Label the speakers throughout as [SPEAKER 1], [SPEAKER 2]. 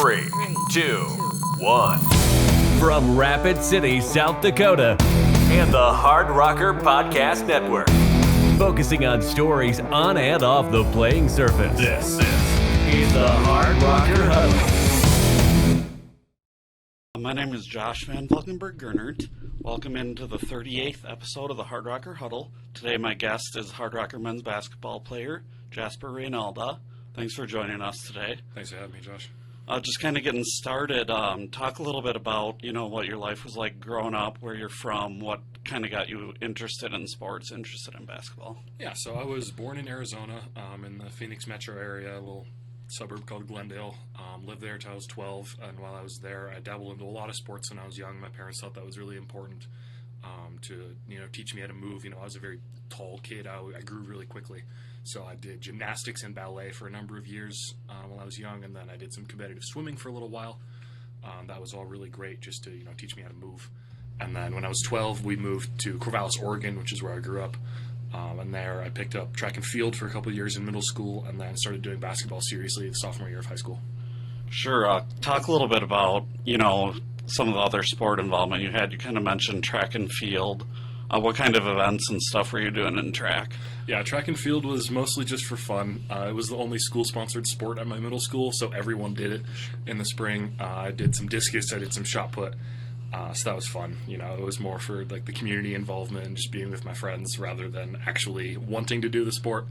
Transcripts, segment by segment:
[SPEAKER 1] 3, 2, 1.
[SPEAKER 2] From Rapid City, South Dakota,
[SPEAKER 1] And the Hardrocker Podcast Network.
[SPEAKER 2] focusing on stories on and off the playing surface.
[SPEAKER 1] This is the Hardrocker Huddle.
[SPEAKER 3] My name is Josh Van Valkenburg-Gernert. Welcome into the 38th episode of the Hardrocker Huddle. Today my guest is Hardrocker men's basketball player Jasper Reinalda. Thanks for joining us today.
[SPEAKER 4] Thanks for having me, Josh.
[SPEAKER 3] Just kind of getting started, talk a little bit about, what your life was like growing up, where you're from, what kind of got you interested in sports, interested in basketball.
[SPEAKER 4] Yeah, so I was born in Arizona, in the Phoenix metro area, a little suburb called Glendale. Lived there until I was 12, and while I was there, I dabbled into a lot of sports when I was young. My parents thought that was really important to, teach me how to move. I was a very tall kid. I grew really quickly. So I did gymnastics and ballet for a number of years while I was young, and then I did some competitive swimming for a little while. That was all really great just to, teach me how to move. And then when I was 12, we moved to Corvallis, Oregon, which is where I grew up. And there I picked up track and field for a couple of years in middle school, and then started doing basketball seriously the sophomore year of high school.
[SPEAKER 3] Sure. Talk a little bit about, some of the other sport involvement you had. You kind of mentioned track and field. What kind of events and stuff were you doing in track?
[SPEAKER 4] Yeah, track and field was mostly just for fun. It was the only school-sponsored sport at my middle school, so everyone did it in the spring. I did some discus, I did some shot put, so that was fun. It was more for the community involvement and just being with my friends rather than actually wanting to do the sport.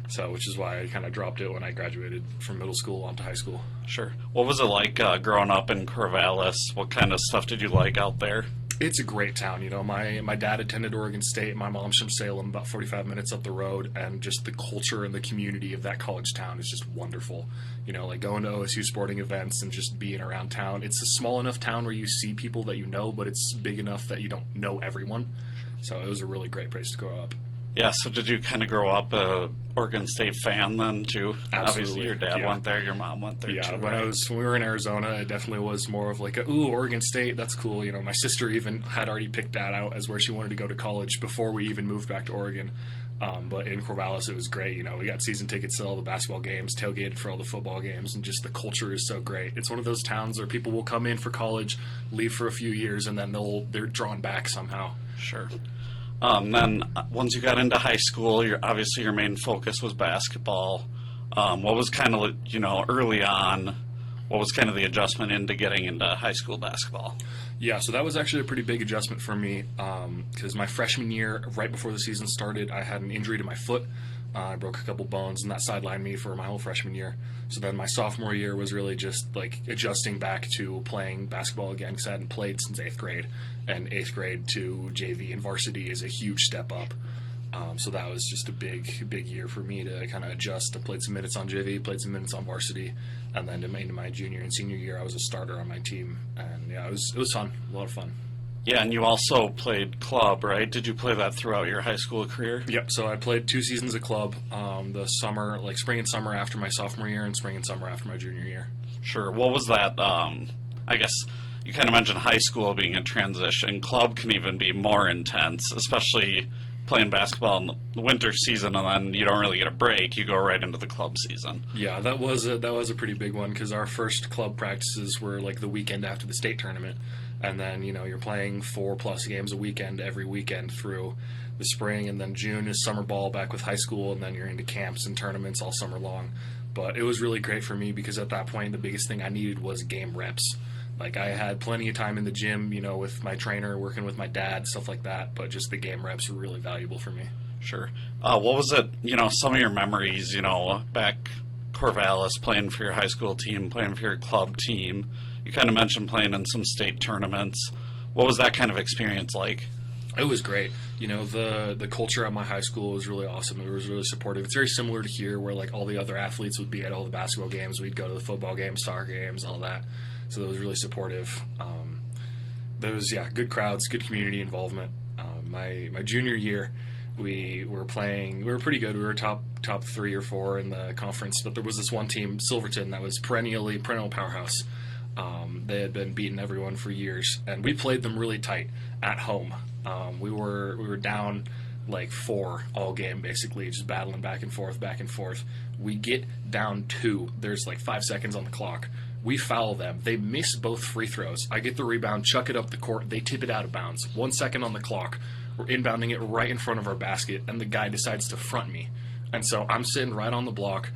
[SPEAKER 4] So, which is why I kind of dropped it when I graduated from middle school onto high school.
[SPEAKER 3] Sure. What was it like growing up in Corvallis? What kind of stuff did you like out there?
[SPEAKER 4] It's a great town. My dad attended Oregon State. My mom's from Salem, about 45 minutes up the road, and just the culture and the community of that college town is just wonderful. Going to OSU sporting events and just being around town. It's a small enough town where you see people that you know, but it's big enough that you don't know everyone. So it was a really great place to grow up.
[SPEAKER 3] Yeah, so did you kind of grow up a Oregon State fan then, too?
[SPEAKER 4] Absolutely.
[SPEAKER 3] Obviously, your dad went there, your mom went there, too.
[SPEAKER 4] Yeah, when
[SPEAKER 3] right?
[SPEAKER 4] we were in Arizona, it definitely was more of like, Oregon State, that's cool. My sister even had already picked that out as where she wanted to go to college before we even moved back to Oregon. But in Corvallis, it was great. We got season tickets to all the basketball games, tailgated for all the football games, and just the culture is so great. It's one of those towns where people will come in for college, leave for a few years, and then they're drawn back somehow.
[SPEAKER 3] Sure. Then once you got into high school, your main focus was basketball. What was kind of, early on, what was kind of the adjustment into getting into high school basketball?
[SPEAKER 4] Yeah, so that was actually a pretty big adjustment for me because my freshman year, right before the season started, I had an injury to my foot. I broke a couple bones, and that sidelined me for my whole freshman year. So then my sophomore year was really just adjusting back to playing basketball again because I hadn't played since 8th grade. And 8th grade to JV and varsity is a huge step up. So that was just a big year for me to kind of adjust. I played some minutes on JV, played some minutes on varsity, and then into my junior and senior year, I was a starter on my team. And yeah, it was fun, a lot of fun.
[SPEAKER 3] Yeah, and you also played club, right? Did you play that throughout your high school career?
[SPEAKER 4] Yep, so I played 2 seasons of club, the summer, spring and summer after my sophomore year and spring and summer after my junior year.
[SPEAKER 3] Sure. What was that, I guess you kind of mentioned high school being a transition. Club can even be more intense, especially playing basketball in the winter season, and then you don't really get a break. You go right into the club season. Yeah,
[SPEAKER 4] that was a pretty big one because our first club practices were the weekend after the state tournament. And then, you're playing 4+ games a weekend every weekend through the spring. And then June is summer ball back with high school. And then you're into camps and tournaments all summer long. But it was really great for me because at that point, the biggest thing I needed was game reps. I had plenty of time in the gym, with my trainer, working with my dad, stuff like that. But just the game reps were really valuable for me.
[SPEAKER 3] Sure. What was it, some of your memories, back Corvallis, playing for your high school team, playing for your club team? You kind of mentioned playing in some state tournaments. What was that kind of experience like?
[SPEAKER 4] It was great. The culture at my high school was really awesome. It was really supportive. It's very similar to here where all the other athletes would be at all the basketball games. We'd go to the football games, soccer games, all that. So it was really supportive. There was, good crowds, good community involvement. My junior year, we were pretty good. We were top 3 or 4 in the conference, but there was this one team, Silverton, that was perennial powerhouse. They had been beating everyone for years, and we played them really tight at home. We were down 4 all game, basically, just battling back and forth. We get down 2. There's 5 seconds on the clock. We foul them. They miss both free throws. I get the rebound, chuck it up the court. They tip it out of bounds. 1 second on the clock. We're inbounding it right in front of our basket, and the guy decides to front me. And so I'm sitting right on the block.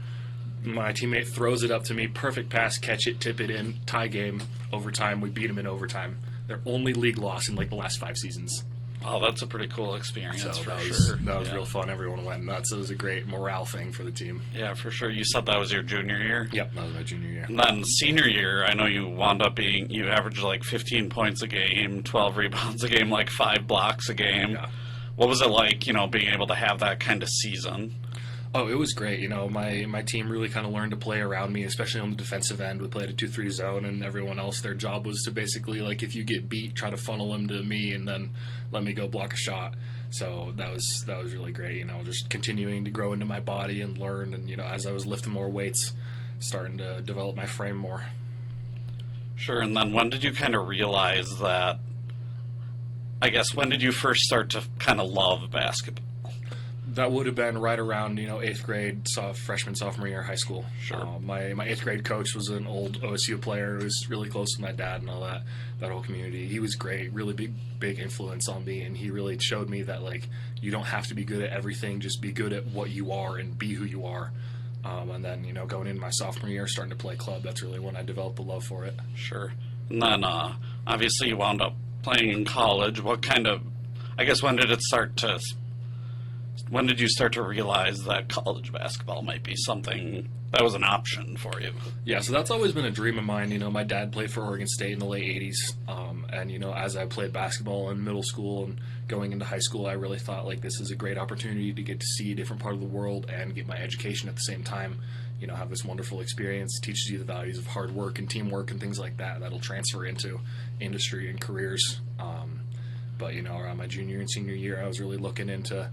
[SPEAKER 4] My teammate throws it up to me. Perfect pass, catch it, tip it in. Tie game, overtime. We beat them in overtime. Their only league loss in like the last 5 seasons.
[SPEAKER 3] Oh, that's a pretty cool experience for
[SPEAKER 4] that
[SPEAKER 3] sure.
[SPEAKER 4] Was real fun. Everyone went nuts. It was a great morale thing for the team.
[SPEAKER 3] Yeah, for sure. You said that was your junior year?
[SPEAKER 4] Yep, that was my junior year.
[SPEAKER 3] And then senior year, I know you wound up you averaged like 15 points a game, 12 rebounds a game, like 5 blocks a game.
[SPEAKER 4] Yeah.
[SPEAKER 3] What was it like, being able to have that kind of season?
[SPEAKER 4] Oh, it was great. My team really kind of learned to play around me, especially on the defensive end. We played a 2-3 zone, and everyone else, their job was to basically, like, if you get beat, try to funnel them to me and then let me go block a shot. So that was really great, just continuing to grow into my body and learn. And, as I was lifting more weights, starting to develop my frame more.
[SPEAKER 3] Sure, and then when did you kind of realize that, I guess, when did you first start to kind of love basketball?
[SPEAKER 4] That would have been right around, 8th grade, freshman, sophomore year of high school.
[SPEAKER 3] Sure.
[SPEAKER 4] My 8th grade coach was an old OSU player who was really close to my dad and all that whole community. He was great, really big influence on me, and he really showed me that, like, you don't have to be good at everything, just be good at what you are and be who you are. And then, going into my sophomore year, starting to play club, that's really when I developed the love for it.
[SPEAKER 3] Sure. And then, obviously, you wound up playing in college. What kind of, I guess, when did you start to realize that college basketball might be something that was an option for you?
[SPEAKER 4] Yeah, so that's always been a dream of mine. My dad played for Oregon State in the late 80s. And, as I played basketball in middle school and going into high school, I really thought, like, this is a great opportunity to get to see a different part of the world and get my education at the same time. Have this wonderful experience, teaches you the values of hard work and teamwork and things like that. That'll transfer into industry and careers. But, around my junior and senior year, I was really looking into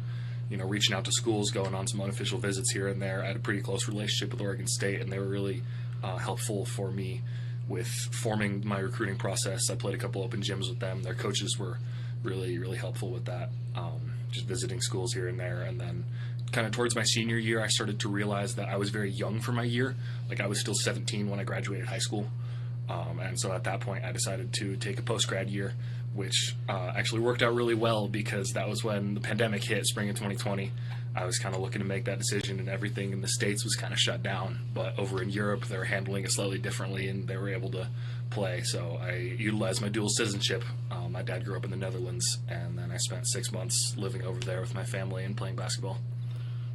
[SPEAKER 4] reaching out to schools, going on some unofficial visits here and there. I had a pretty close relationship with Oregon State, and they were really helpful for me with forming my recruiting process. I played a couple open gyms with them. Their coaches were really, really helpful with that, just visiting schools here and there. And then kind of towards my senior year, I started to realize that I was very young for my year. Like, I was still 17 when I graduated high school. And so at that point, I decided to take a post-grad year, which actually worked out really well because that was when the pandemic hit, spring of 2020. I was kind of looking to make that decision, and everything in the States was kind of shut down. But over in Europe, they were handling it slightly differently, and they were able to play. So I utilized my dual citizenship. My dad grew up in the Netherlands, and then I spent 6 months living over there with my family and playing basketball.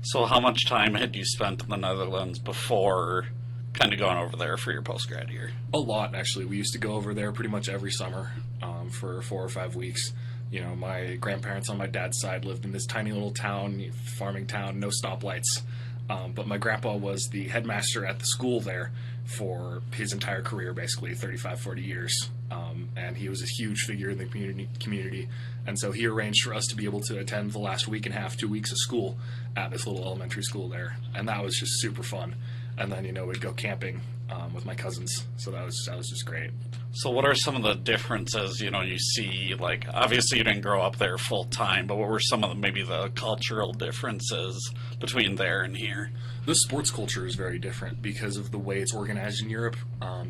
[SPEAKER 3] So how much time had you spent in the Netherlands before kind of going over there for your post-grad year?
[SPEAKER 4] A lot, actually. We used to go over there pretty much every summer for 4 or 5 weeks. My grandparents on my dad's side lived in this tiny little town, farming town, no stoplights. But my grandpa was the headmaster at the school there for his entire career, basically 35, 40 years. And he was a huge figure in the community. And so he arranged for us to be able to attend the last week and a half, 2 weeks of school at this little elementary school there. And that was just super fun. And then, we'd go camping with my cousins. So that was just great.
[SPEAKER 3] So what are some of the differences, you see, like, obviously you didn't grow up there full time, but what were some of maybe the cultural differences between there and here?
[SPEAKER 4] The sports culture is very different because of the way it's organized in Europe.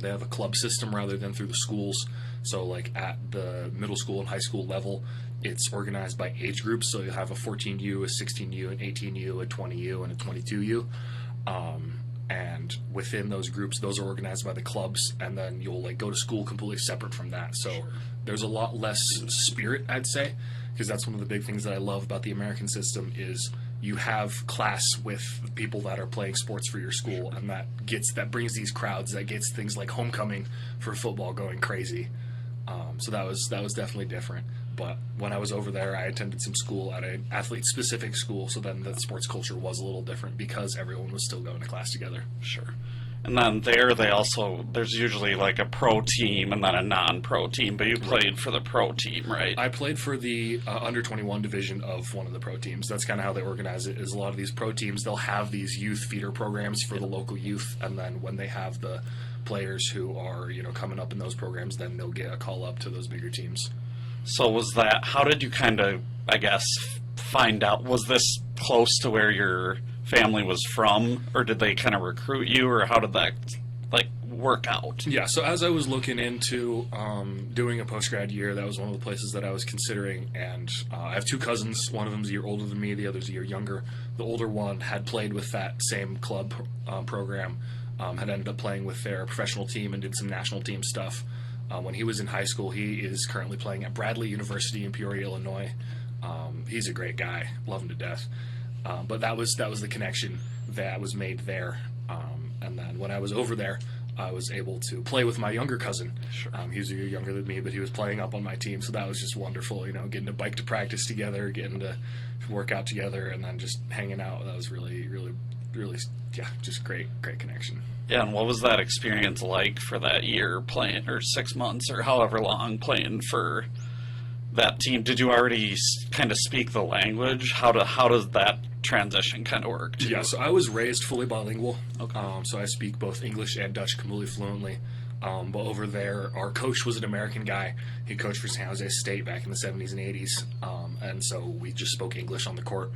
[SPEAKER 4] They have a club system rather than through the schools. So, like, at the middle school and high school level, it's organized by age groups. So you'll have a 14U, a 16U, an 18U, a 20U, and a 22U. And within those groups, those are organized by the clubs, and then you'll, like, go to school completely separate from that. So there's a lot less spirit, I'd say, because that's one of the big things that I love about the American system is you have class with people that are playing sports for your school, and that brings these crowds, that gets things like homecoming for football going crazy. So that was definitely different. But when I was over there, I attended some school at an athlete-specific school, so then the sports culture was a little different because everyone was still going to class together.
[SPEAKER 3] Sure. And then there's usually like a pro team and then a non-pro team, but you played for the pro team, right?
[SPEAKER 4] I played for the under-21 division of one of the pro teams. That's kind of how they organize it, is a lot of these pro teams, they'll have these youth feeder programs for the local youth, and then when they have the players who are, coming up in those programs, then they'll get a call up to those bigger teams.
[SPEAKER 3] So how did you kind of, I guess, find out, was this close to where your family was from, or did they kind of recruit you, or how did that, like, work out?
[SPEAKER 4] Yeah, so as I was looking into doing a post-grad year, that was one of the places that I was considering, and I have two cousins. One of them's a year older than me, the other's a year younger. The older one had played with that same club program, had ended up playing with their professional team and did some national team stuff. When he was in high school, he is currently playing at Bradley University in Peoria, Illinois. He's a great guy, love him to death. But that was the connection that was made there. And then when I was over there, I was able to play with my younger cousin.
[SPEAKER 3] Sure.
[SPEAKER 4] He was a year younger than me, but he was playing up on my team, so that was just wonderful. Getting to bike to practice together, getting to work out together, and then just hanging out. That was really, really, really, yeah, just great connection.
[SPEAKER 3] Yeah, and what was that experience like for that year playing, or 6 months, or however long playing for that team? Did you already kind of speak the language? How does that transition kind of work too?
[SPEAKER 4] Yeah, so I was raised fully bilingual.
[SPEAKER 3] Okay.
[SPEAKER 4] So I speak both English and Dutch completely fluently. But over there, our coach was an American guy. He coached for San Jose State back in the 70s and 80s. And so we just spoke English on the court.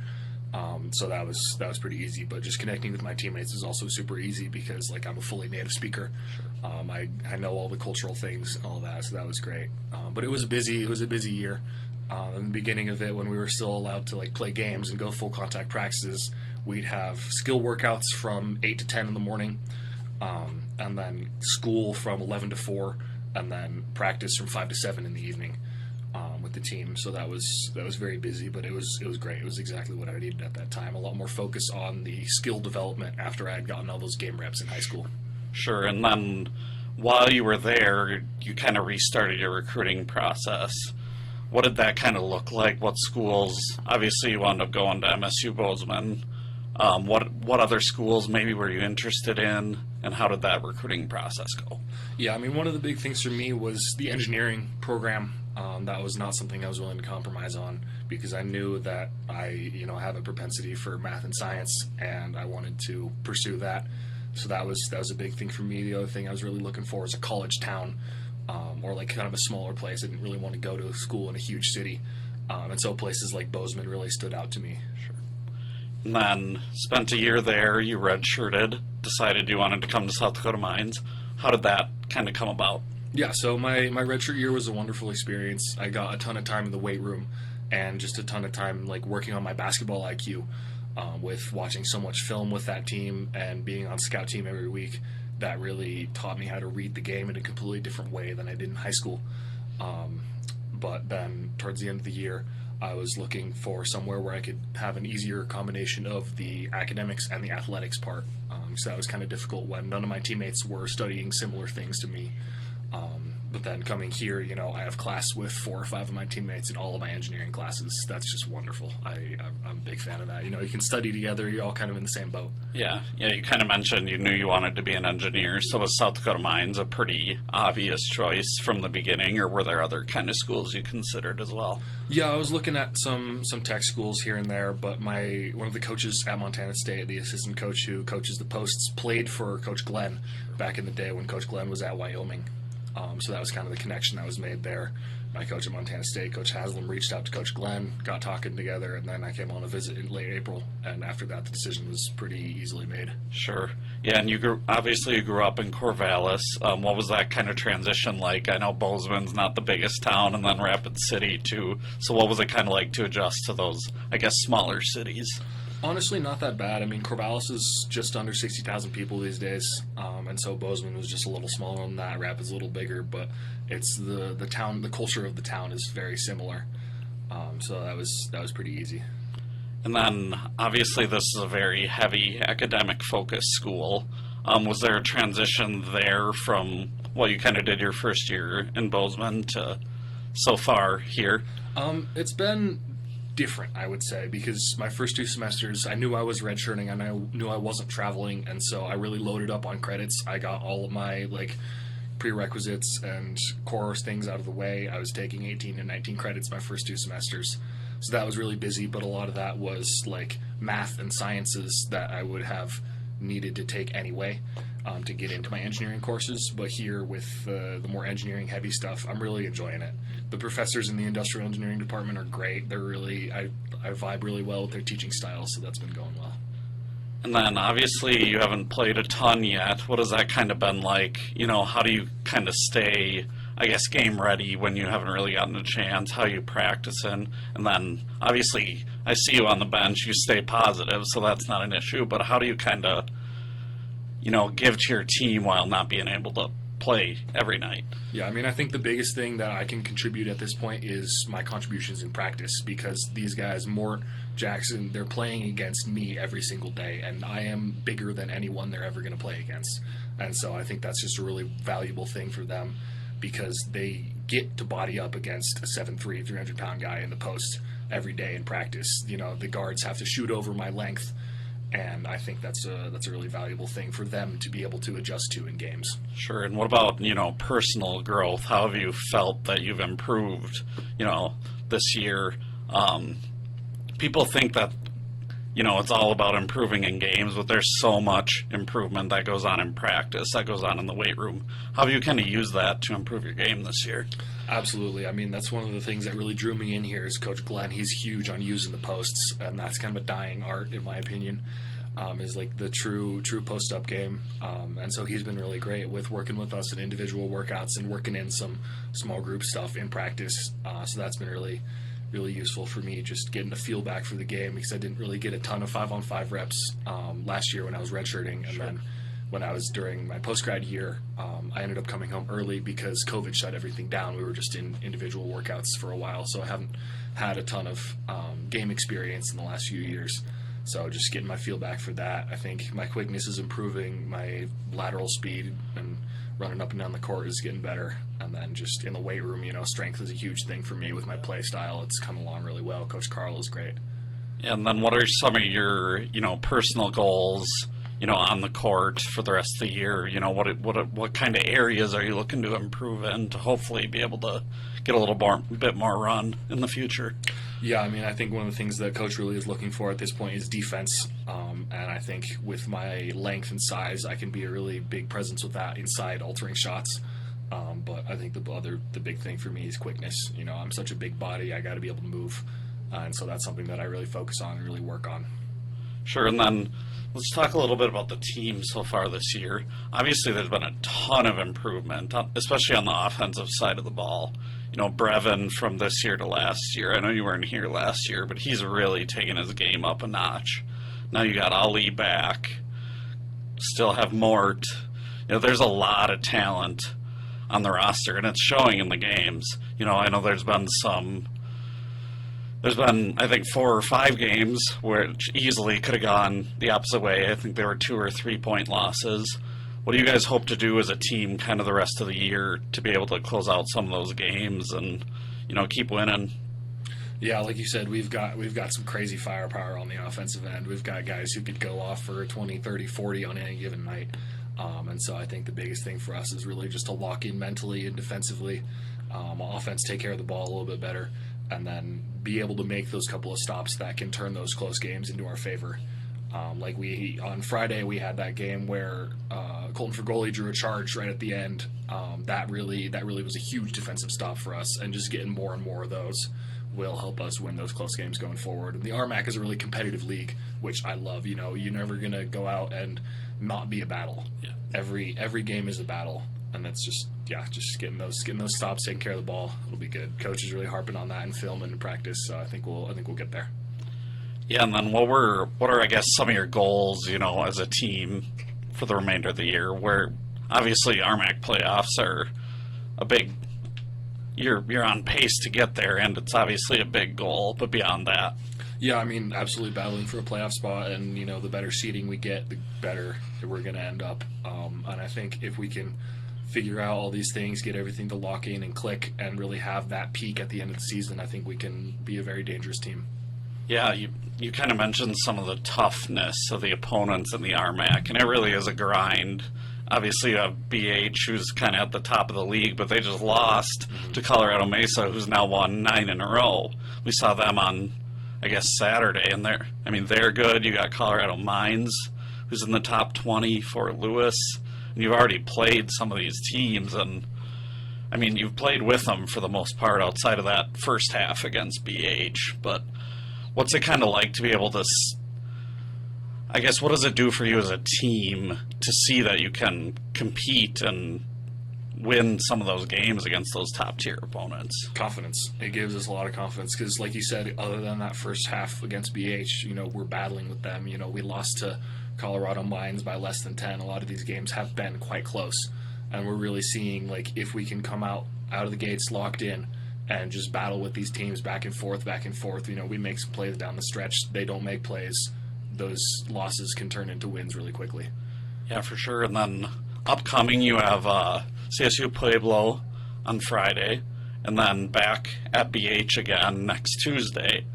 [SPEAKER 4] So that was pretty easy. But just connecting with my teammates is also super easy because I'm a fully native speaker. Sure. I know all the cultural things and all that, so that was great. But it was a busy year. In the beginning of it, when we were still allowed to play games and go full contact practices, we'd have skill workouts from 8 to 10 in the morning, and then school from 11 to 4, and then practice from 5 to 7 in the evening with the team. So that was very busy, but it was great. It was exactly what I needed at that time. A lot more focus on the skill development after I had gotten all those game reps in high school.
[SPEAKER 3] Sure, and then while you were there, you kind of restarted your recruiting process. What did that kind of look like? What schools? Obviously, you wound up going to MSU Bozeman. What other schools maybe were you interested in, and how did that recruiting process go?
[SPEAKER 4] Yeah, one of the big things for me was the engineering program. That was not something I was willing to compromise on because I knew that I, have a propensity for math and science, and I wanted to pursue that. So that was a big thing for me. The other thing I was really looking for was a college town, or kind of a smaller place. I didn't really want to go to school in a huge city, and so places like Bozeman really stood out to me.
[SPEAKER 3] Sure. And then spent a year there. You redshirted, decided you wanted to come to South Dakota Mines. How did that kind of come about?
[SPEAKER 4] Yeah, so my redshirt year was a wonderful experience. I got a ton of time in the weight room and just a ton of time working on my basketball IQ, with watching so much film with that team and being on scout team every week. That really taught me how to read the game in a completely different way than I did in high school. But then towards the end of the year, I was looking for somewhere where I could have an easier combination of the academics and the athletics part. So that was kind of difficult when none of my teammates were studying similar things to me. But then coming here, I have class with 4 or 5 of my teammates in all of my engineering classes. That's just wonderful. I'm a big fan of that. You can study together. You're all kind of in the same boat.
[SPEAKER 3] Yeah. You kind of mentioned you knew you wanted to be an engineer. So was South Dakota Mines a pretty obvious choice from the beginning, or were there other kind of schools you considered as well?
[SPEAKER 4] Yeah, I was looking at some tech schools here and there, but one of the coaches at Montana State, the assistant coach who coaches the posts, played for Coach Glenn back in the day when Coach Glenn was at Wyoming. So that was kind of the connection that was made there. My coach at Montana State, Coach Haslam, reached out to Coach Glenn, got talking together, and then I came on a visit in late April. And after that, the decision was pretty easily made.
[SPEAKER 3] Sure. Yeah, and you grew up in Corvallis. What was that kind of transition like? I know Bozeman's not the biggest town, and then Rapid City, too. So what was it kind of like to adjust to those, I guess, smaller cities?
[SPEAKER 4] Honestly, not that bad. Corvallis is just under 60,000 people these days, and so Bozeman was just a little smaller than that. Rapid's a little bigger, but it's the town. The culture of the town is very similar, so that was pretty easy.
[SPEAKER 3] And then, obviously, this is a very heavy academic-focused school. Was there a transition there from what you kind of did your first year in Bozeman to so far here?
[SPEAKER 4] It's been different, I would say, because my first 2 semesters, I knew I was redshirting and I knew I wasn't traveling, and so I really loaded up on credits. I got all of my prerequisites and course things out of the way. I was taking 18 and 19 credits my first 2 semesters, so that was really busy, but a lot of that was math and sciences that I would have needed to take anyway to get into my engineering courses. But here with the more engineering heavy stuff, I'm really enjoying it. The professors in the industrial engineering department are great. They're really, I vibe really well with their teaching style, so that's been going well.
[SPEAKER 3] And then obviously you haven't played a ton yet. What has that kind of been like? How do you kind of stay, I guess, game ready when you haven't really gotten a chance? How are you practicing? And then obviously I see you on the bench. You stay positive, so that's not an issue. But how do you kind of, give to your team while not being able to play every night?
[SPEAKER 4] Yeah, I mean, I think the biggest thing that I can contribute at this point is my contributions in practice, because these guys, Mort, Jackson, they're playing against me every single day, and I am bigger than anyone they're ever going to play against. And so I think that's just a really valuable thing for them, because they get to body up against a 7'3", 300-pound guy in the post every day in practice. The guards have to shoot over my length, and I think that's a really valuable thing for them to be able to adjust to in games.
[SPEAKER 3] Sure. And what about, personal growth? How have you felt that you've improved, this year? People think that, it's all about improving in games, but there's so much improvement that goes on in practice, that goes on in the weight room. How have you kind of used that to improve your game this year?
[SPEAKER 4] Absolutely. I mean, that's one of the things that really drew me in here is Coach Glenn. He's huge on using the posts, and that's kind of a dying art, in my opinion, is like the true post-up game. And so he's been really great with working with us in individual workouts and working in some small group stuff in practice. So that's been really useful for me, just getting a feel back for the game, because I didn't really get a ton of 5-on-5 reps last year when I was redshirting, and then when I was during my post-grad year, I ended up coming home early because COVID shut everything down. We were just in individual workouts for a while, so I haven't had a ton of game experience in the last few years. So just getting my feel back for that. I think my quickness is improving, my lateral speed and running up and down the court is getting better. And then just in the weight room, strength is a huge thing for me with my play style. It's come along really well. Coach Carl is great.
[SPEAKER 3] And then what are some of your, personal goals, on the court for the rest of the year? What kind of areas are you looking to improve in to hopefully be able to get a bit more run in the future?
[SPEAKER 4] Yeah, I mean, I think one of the things that Coach really is looking for at this point is defense. And I think with my length and size, I can be a really big presence with that inside, altering shots. But I think the big thing for me is quickness. I'm such a big body, I got to be able to move. And so that's something that I really focus on and really work on.
[SPEAKER 3] Sure, and then let's talk a little bit about the team so far this year. Obviously, there's been a ton of improvement, especially on the offensive side of the ball. Brevin from this year to last year. I know you weren't here last year, but he's really taken his game up a notch. Now you got Ali back. Still have Mort. There's a lot of talent on the roster, and it's showing in the games. I know there's been, I think, 4 or 5 games which easily could have gone the opposite way. I think there were 2 or 3 point losses. What do you guys hope to do as a team kind of the rest of the year to be able to close out some of those games and, keep winning?
[SPEAKER 4] Yeah, like you said, we've got some crazy firepower on the offensive end. We've got guys who could go off for 20, 30, 40 on any given night. And so I think the biggest thing for us is really just to lock in mentally and defensively. Offense, take care of the ball a little bit better, and then be able to make those couple of stops that can turn those close games into our favor. Like on Friday, we had that game where Colton Fergoli drew a charge right at the end. That really was a huge defensive stop for us, and just getting more and more of those will help us win those close games going forward. And the RMAC is a really competitive league, which I love. You're never gonna go out and not be a battle.
[SPEAKER 3] Yeah.
[SPEAKER 4] Every game is a battle, and that's just getting those stops, taking care of the ball. It'll be good. Coach is really harping on that in film and in practice, so I think we'll get there.
[SPEAKER 3] Yeah, and then what are I guess some of your goals, as a team for the remainder of the year? Where obviously RMAC playoffs are a big. You're on pace to get there, and it's obviously a big goal. But beyond that,
[SPEAKER 4] yeah, I mean, absolutely battling for a playoff spot, and the better seeding we get, the better we're going to end up. And I think if we can figure out all these things, get everything to lock in and click, and really have that peak at the end of the season, I think we can be a very dangerous team.
[SPEAKER 3] Yeah, you kind of mentioned some of the toughness of the opponents in the RMAC, and it really is a grind. Obviously, you have BH, who's kind of at the top of the league, but they just lost to Colorado Mesa, who's now won 9 in a row. We saw them on, I guess, Saturday, and they're good. You got Colorado Mines, who's in the top 20, Fort Lewis, and you've already played some of these teams, and you've played with them for the most part outside of that first half against BH, but what's it kind of like to be able to, I guess, what does it do for you as a team to see that you can compete and win some of those games against those top-tier opponents?
[SPEAKER 4] Confidence. It gives us a lot of confidence because, like you said, other than that first half against BH, we're battling with them. We lost to Colorado Mines by less than 10. A lot of these games have been quite close, and we're really seeing, like, if we can come out of the gates locked in and just battle with these teams back and forth, we make some plays down the stretch. They don't make plays. Those losses can turn into wins really quickly.
[SPEAKER 3] Yeah, for sure. And then upcoming, you have CSU Pueblo on Friday, and then back at BH again next Tuesday.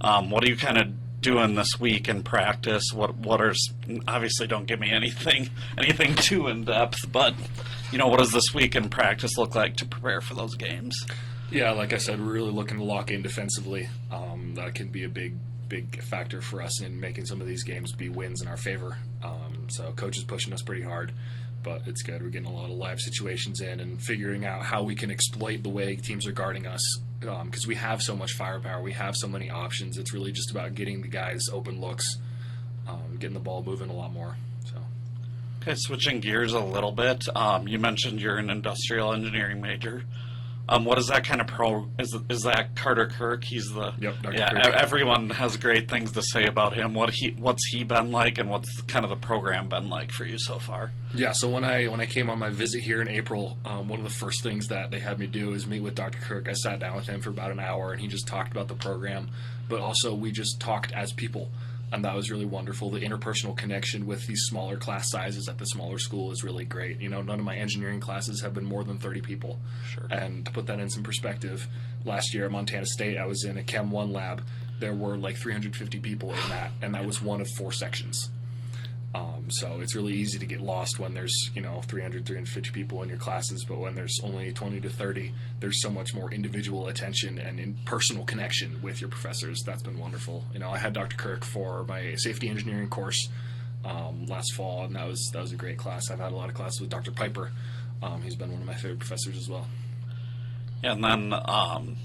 [SPEAKER 3] What are you kind of doing this week in practice? What are, obviously don't give me anything too in depth, but what does this week in practice look like to prepare for those games?
[SPEAKER 4] Yeah, like I said, we're really looking to lock in defensively. That can be a big factor for us in making some of these games be wins in our favor. So coach is pushing us pretty hard, but it's good. We're getting a lot of live situations in and figuring out how we can exploit the way teams are guarding us, because we have so much firepower. We have so many options. It's really just about getting the guys open looks, getting the ball moving a lot more. So.
[SPEAKER 3] Okay, switching gears a little bit. You mentioned you're an industrial engineering major. What is that kind of is that Carter Kirk? He's the
[SPEAKER 4] Dr.
[SPEAKER 3] yeah.
[SPEAKER 4] Kirk.
[SPEAKER 3] Everyone has great things to say about him. What's he been like, and what's kind of the program been like for you so far?
[SPEAKER 4] Yeah. So when I came on my visit here in April, one of the first things that they had me do is meet with Dr. Kirk. I sat down with him for about an hour, and he just talked about the program, but also we just talked as people. And that was really wonderful. The interpersonal connection with these smaller class sizes at the smaller school is really great. None of my engineering classes have been more than 30 people.
[SPEAKER 3] Sure.
[SPEAKER 4] And to put that in some perspective, last year at Montana State, I was in a Chem 1 lab. There were like 350 people in that, and that was one of 4 sections. So it's really easy to get lost when there's 350 people in your classes, but when there's only 20 to 30, there's so much more individual attention and in personal connection with your professors. That's been wonderful. I had Dr. Kirk for my safety engineering course last fall, and that was a great class. I've had a lot of classes with Dr. Piper. He's been one of my favorite professors as well.
[SPEAKER 3] Yeah, and then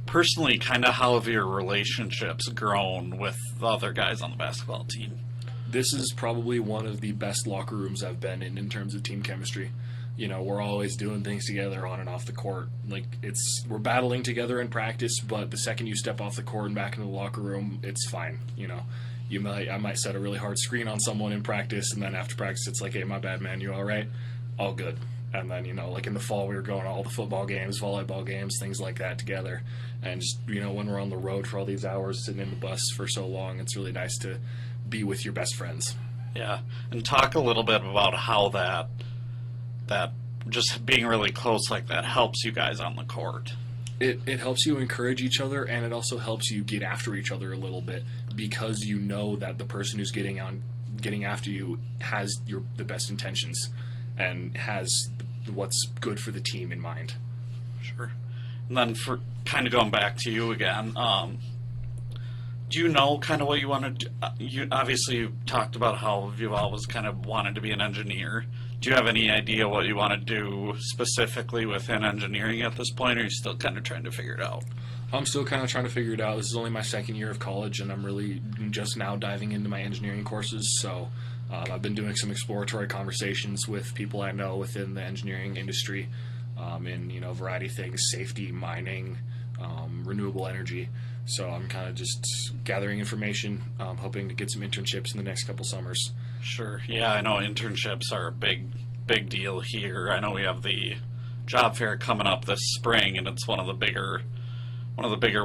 [SPEAKER 3] personally, kind of how have your relationships grown with the other guys on the basketball team?
[SPEAKER 4] This is probably one of the best locker rooms I've been in terms of team chemistry. We're always doing things together on and off the court. We're battling together in practice, but the second you step off the court and back into the locker room, it's fine. I might set a really hard screen on someone in practice, and then after practice, it's like, hey, my bad, man, you all right? All good. And then, like in the fall, we were going to all the football games, volleyball games, things like that together. And just, when we're on the road for all these hours, sitting in the bus for so long, it's really nice to be with your best friends.
[SPEAKER 3] Yeah, and talk a little bit about how that just being really close like that helps you guys on the court.
[SPEAKER 4] It helps you encourage each other, and it also helps you get after each other a little bit, because you know that the person who's getting after you has the best intentions and has what's good for the team in mind.
[SPEAKER 3] Sure. And then for kind of going back to you again, do you know kind of what you want to do? You talked about how you've always kind of wanted to be an engineer. Do you have any idea what you want to do specifically within engineering at this point, or are you still kind of trying to figure it out?
[SPEAKER 4] I'm still kind of trying to figure it out. This is only my second year of college, and I'm really just now diving into my engineering courses. So I've been doing some exploratory conversations with people I know within the engineering industry in a variety of things: safety, mining, renewable energy. So I'm kind of just gathering information, hoping to get some internships in the next couple summers.
[SPEAKER 3] Sure. Yeah, I know internships are a big deal here. I know we have the job fair coming up this spring, and it's one of the bigger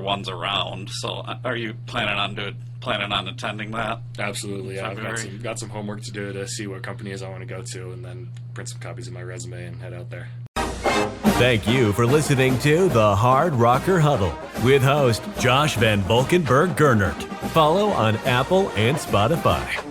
[SPEAKER 3] ones around. So are you planning on attending that?
[SPEAKER 4] Absolutely. Yeah, I've got some homework to do to see what companies I want to go to, and then print some copies of my resume and head out there.
[SPEAKER 2] Thank you for listening to the Hardrocker Huddle with host Josh Van Valkenburg Gernert. Follow on Apple and Spotify.